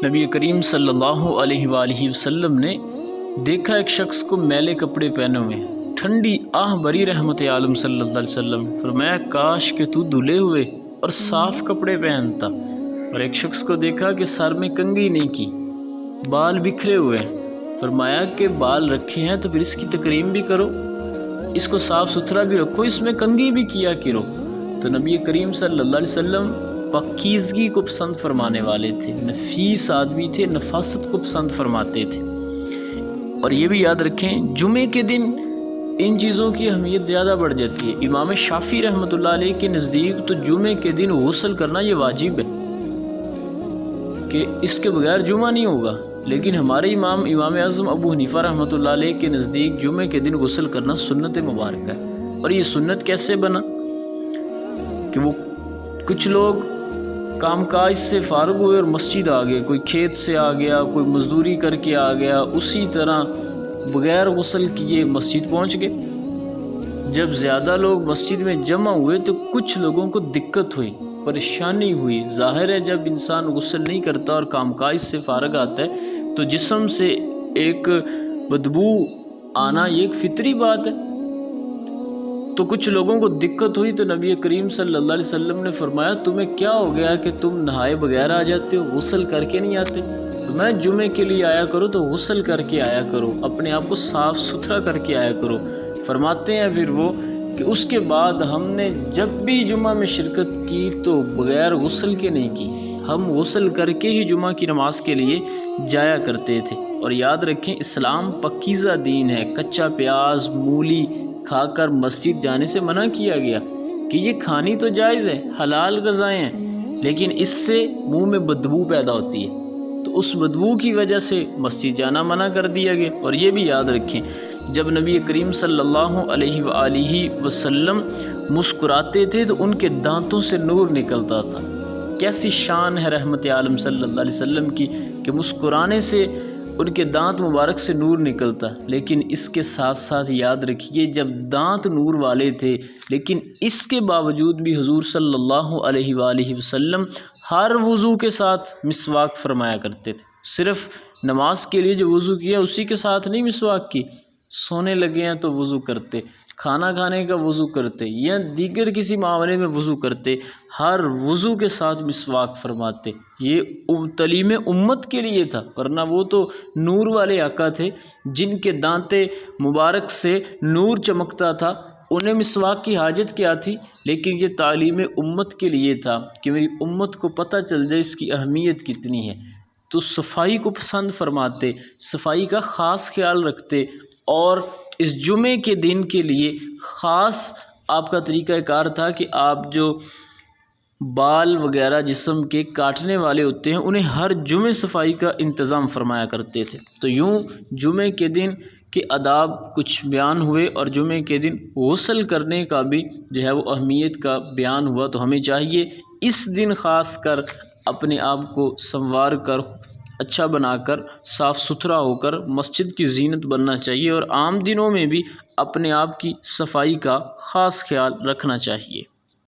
نبی کریم صلی اللہ علیہ وآلہ وسلم نے دیکھا ایک شخص کو میلے کپڑے پہنے ہوئے، ٹھنڈی آہ بری رحمت عالم صلی اللہ علیہ وسلم، فرمایا کاش کہ تو دھلے ہوئے اور صاف کپڑے پہنتا۔ اور ایک شخص کو دیکھا کہ سر میں کنگھی نہیں کی، بال بکھرے ہوئے، فرمایا کہ بال رکھے ہیں تو پھر اس کی تکریم بھی کرو، اس کو صاف ستھرا بھی رکھو، اس میں کنگھی بھی کیا کرو۔ تو نبی کریم صلی اللہ علیہ وسلم پاکیزگی کو پسند فرمانے والے تھے، نفیس آدمی تھے، نفاست کو پسند فرماتے تھے۔ اور یہ بھی یاد رکھیں جمعے کے دن ان چیزوں کی اہمیت زیادہ بڑھ جاتی ہے۔ امام شافعی رحمۃ اللہ علیہ کے نزدیک تو جمعے کے دن غسل کرنا یہ واجب ہے کہ اس کے بغیر جمعہ نہیں ہوگا، لیکن ہمارے امام اعظم ابو حنیفہ رحمۃ اللہ علیہ کے نزدیک جمعے کے دن غسل کرنا سنت مبارکہ ہے۔ اور یہ سنت کیسے بنا کہ وہ کچھ لوگ کام کاج سے فارغ ہوئے اور مسجد آ گئے، کوئی کھیت سے آ گیا، کوئی مزدوری کر کے آ گیا، اسی طرح بغیر غسل کیے مسجد پہنچ گئے۔ جب زیادہ لوگ مسجد میں جمع ہوئے تو کچھ لوگوں کو دقت ہوئی، پریشانی ہوئی۔ ظاہر ہے جب انسان غسل نہیں کرتا اور کام کاج سے فارغ آتا ہے تو جسم سے ایک بدبو آنا یہ ایک فطری بات ہے۔ تو کچھ لوگوں کو دقت ہوئی تو نبی کریم صلی اللہ علیہ وسلم نے فرمایا تمہیں کیا ہو گیا کہ تم نہائے بغیر آ جاتے ہو، غسل کر کے نہیں آتے؟ میں جمعے کے لیے آیا کرو تو غسل کر کے آیا کرو، اپنے آپ کو صاف ستھرا کر کے آیا کرو۔ فرماتے ہیں پھر وہ کہ اس کے بعد ہم نے جب بھی جمعہ میں شرکت کی تو بغیر غسل کے نہیں کی، ہم غسل کر کے ہی جمعہ کی نماز کے لیے جایا کرتے تھے۔ اور یاد رکھیں اسلام پاکیزہ دین ہے، کچا پیاز مولی کھا کر مسجد جانے سے منع کیا گیا کہ یہ کھانی تو جائز ہے، حلال غذائیں ہیں، لیکن اس سے منہ میں بدبو پیدا ہوتی ہے، تو اس بدبو کی وجہ سے مسجد جانا منع کر دیا گیا۔ اور یہ بھی یاد رکھیں جب نبی کریم صلی اللہ علیہ وآلہ وسلم مسکراتے تھے تو ان کے دانتوں سے نور نکلتا تھا۔ کیسی شان ہے رحمت عالم صلی اللہ علیہ وسلم کی کہ مسکرانے سے ان کے دانت مبارک سے نور نکلتا۔ لیکن اس کے ساتھ ساتھ یاد رکھیے جب دانت نور والے تھے لیکن اس کے باوجود بھی حضور صلی اللہ علیہ وآلہ وسلم ہر وضو کے ساتھ مسواک فرمایا کرتے تھے۔ صرف نماز کے لیے جو وضو کیا اسی کے ساتھ نہیں مسواک کی، سونے لگے ہیں تو وضو کرتے، کھانا کھانے کا وضو کرتے یا دیگر کسی معاملے میں وضو کرتے، ہر وضو کے ساتھ مسواک فرماتے۔ یہ تعلیم امت کے لیے تھا، ورنہ وہ تو نور والے آقا تھے جن کے دانت مبارک سے نور چمکتا تھا، انہیں مسواک کی حاجت کیا تھی؟ لیکن یہ تعلیم امت کے لیے تھا کہ میری امت کو پتہ چل جائے اس کی اہمیت کتنی ہے۔ تو صفائی کو پسند فرماتے، صفائی کا خاص خیال رکھتے، اور اس جمعے کے دن کے لیے خاص آپ کا طریقہ کار تھا کہ آپ جو بال وغیرہ جسم کے کاٹنے والے ہوتے ہیں انہیں ہر جمعے صفائی کا انتظام فرمایا کرتے تھے۔ تو یوں جمعے کے دن کے آداب کچھ بیان ہوئے اور جمعے کے دن غسل کرنے کا بھی جو ہے وہ اہمیت کا بیان ہوا۔ تو ہمیں چاہیے اس دن خاص کر اپنے آپ کو سنوار کر اچھا بنا کر صاف ستھرا ہو کر مسجد کی زینت بننا چاہیے، اور عام دنوں میں بھی اپنے آپ کی صفائی کا خاص خیال رکھنا چاہیے۔